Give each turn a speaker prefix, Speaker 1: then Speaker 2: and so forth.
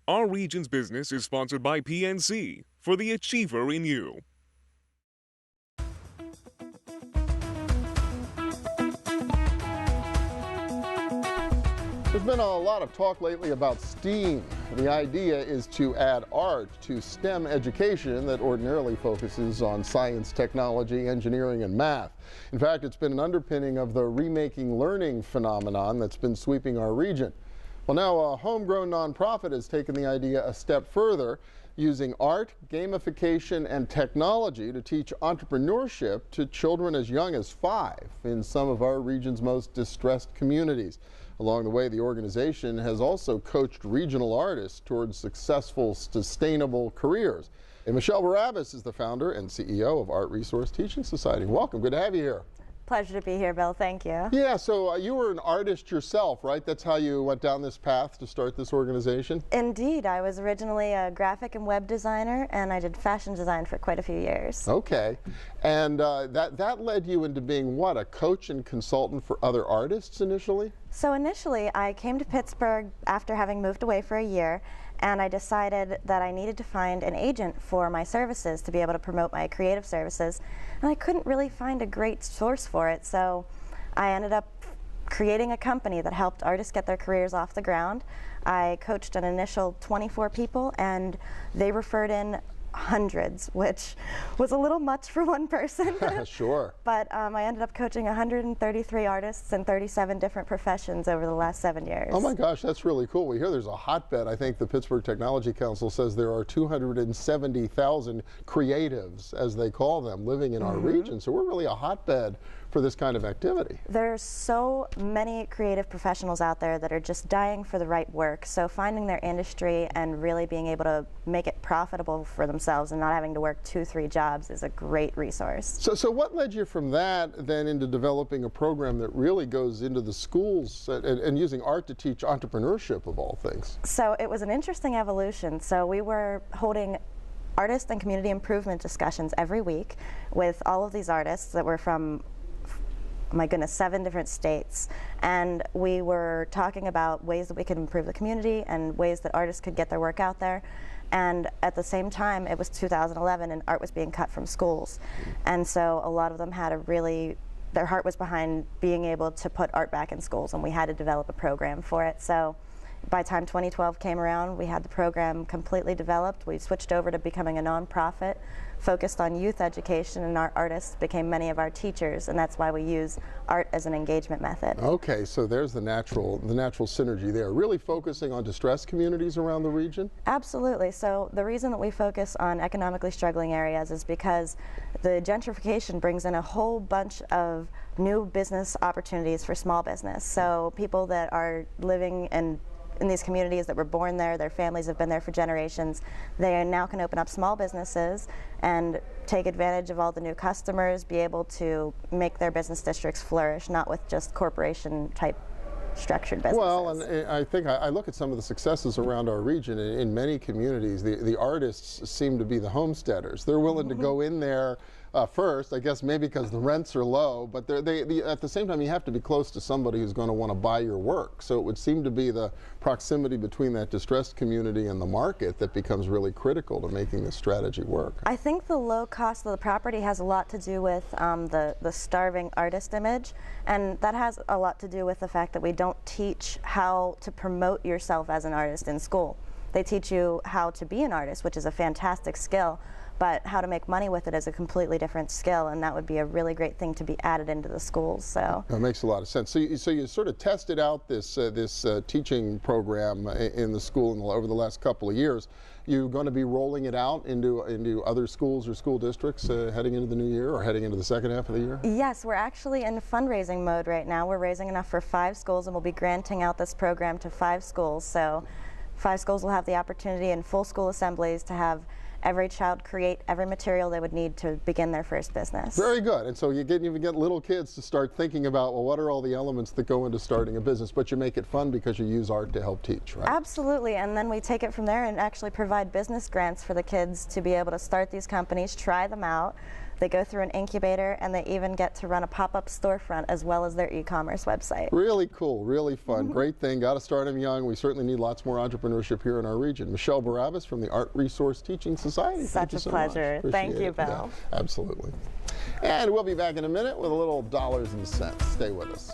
Speaker 1: Our region's business is sponsored by PNC for the achiever in you.
Speaker 2: There's been a lot of talk lately about STEAM. The idea is to add art to STEM education that ordinarily focuses on science, technology, engineering, and math. In fact, it's been an underpinning of the remaking learning phenomenon that's been sweeping our region. Well, now a homegrown nonprofit has taken the idea a step further, using art, gamification, and technology to teach entrepreneurship to children as young as 5 in some of our region's most distressed communities. Along the way, the organization has also coached regional artists towards successful, sustainable careers. And Michelle Barabas is the founder and CEO of Art Resource Teaching Society. Welcome. Good to have you here.
Speaker 3: Pleasure to be here, Bill. Thank you.
Speaker 2: Yeah, so you were an artist yourself, right? That's how you went down this path to start this organization?
Speaker 3: Indeed. I was originally a graphic and web designer, and I did fashion design for quite a few years.
Speaker 2: Okay. And that led you into being what, a coach and consultant for other artists initially?
Speaker 3: So initially, I came to Pittsburgh after having moved away for a year, and I decided that I needed to find an agent for my services to be able to promote my creative services, and I couldn't really find a great source for it, so I ended up creating a company that helped artists get their careers off the ground. I coached an initial 24 people, and they referred in hundreds, which was a little much for one person.
Speaker 2: Sure.
Speaker 3: But I ended up coaching 133 artists in 37 different professions over the last 7 years.
Speaker 2: Oh my gosh, that's really cool. We hear there's a hotbed. I think the Pittsburgh Technology Council says there are 270,000 creatives, as they call them, living in our region. So we're really a hotbed for this kind of activity.
Speaker 3: There's so many creative professionals out there that are just dying for the right work. So finding their industry and really being able to make it profitable for themselves and not having to work 2-3 jobs is a great resource.
Speaker 2: So what led you from that then into developing a program that really goes into the schools and using art to teach entrepreneurship of all things?
Speaker 3: So it was an interesting evolution. So we were holding artist and community improvement discussions every week with all of these artists that were from, my goodness, 7 different states, and we were talking about ways that we could improve the community and ways that artists could get their work out there. And at the same time, it was 2011 and art was being cut from schools, and so a lot of them had their heart was behind being able to put art back in schools, and we had to develop a program for it. So by the time 2012 came around, we had the program completely developed. We switched over to becoming a nonprofit focused on youth education, and our artists became many of our teachers, and that's why we use art as an engagement method.
Speaker 2: Okay, so there's the natural synergy there. Really focusing on distressed communities around the region?
Speaker 3: Absolutely. So the reason that we focus on economically struggling areas is because the gentrification brings in a whole bunch of new business opportunities for small business. So people that are living in these communities that were born there, their families have been there for generations, they now can open up small businesses and take advantage of all the new customers, be able to make their business districts flourish, not with just corporation type structured businesses.
Speaker 2: Well, and I think I look at some of the successes around our region. In many communities, the artists seem to be the homesteaders. They're willing to go in there first, I guess maybe because the rents are low, but at the same time you have to be close to somebody who's going to want to buy your work. So it would seem to be the proximity between that distressed community and the market that becomes really critical to making this strategy work.
Speaker 3: I think the low cost of the property has a lot to do with the starving artist image, and that has a lot to do with the fact that we don't teach how to promote yourself as an artist in school. They teach you how to be an artist, which is a fantastic skill, but how to make money with it is a completely different skill, and that would be a really great thing to be added into the schools. So
Speaker 2: that makes a lot of sense. So you sort of tested out this teaching program in the school over the last couple of years. You're going to be rolling it out into other schools or school districts heading into the new year or heading into the second half of the year?
Speaker 3: Yes, we're actually in fundraising mode right now. We're raising enough for 5 schools, and we'll be granting out this program to 5 schools. So 5 schools will have the opportunity in full school assemblies to have every child create every material they would need to begin their first business.
Speaker 2: Very good. And so you even get little kids to start thinking about, well, what are all the elements that go into starting a business? But you make it fun because you use art to help teach, right?
Speaker 3: Absolutely. And then we take it from there and actually provide business grants for the kids to be able to start these companies, try them out. They go through an incubator, and they even get to run a pop-up storefront as well as their e-commerce website.
Speaker 2: Really cool, really fun. Great thing. Got to start them young. We certainly need lots more entrepreneurship here in our region. Michelle Barabas from the Art Resource Teaching Society.
Speaker 3: Such a pleasure. Thank you, Bill.
Speaker 2: Yeah, absolutely. And we'll be back in a minute with a little dollars and cents. Stay with us.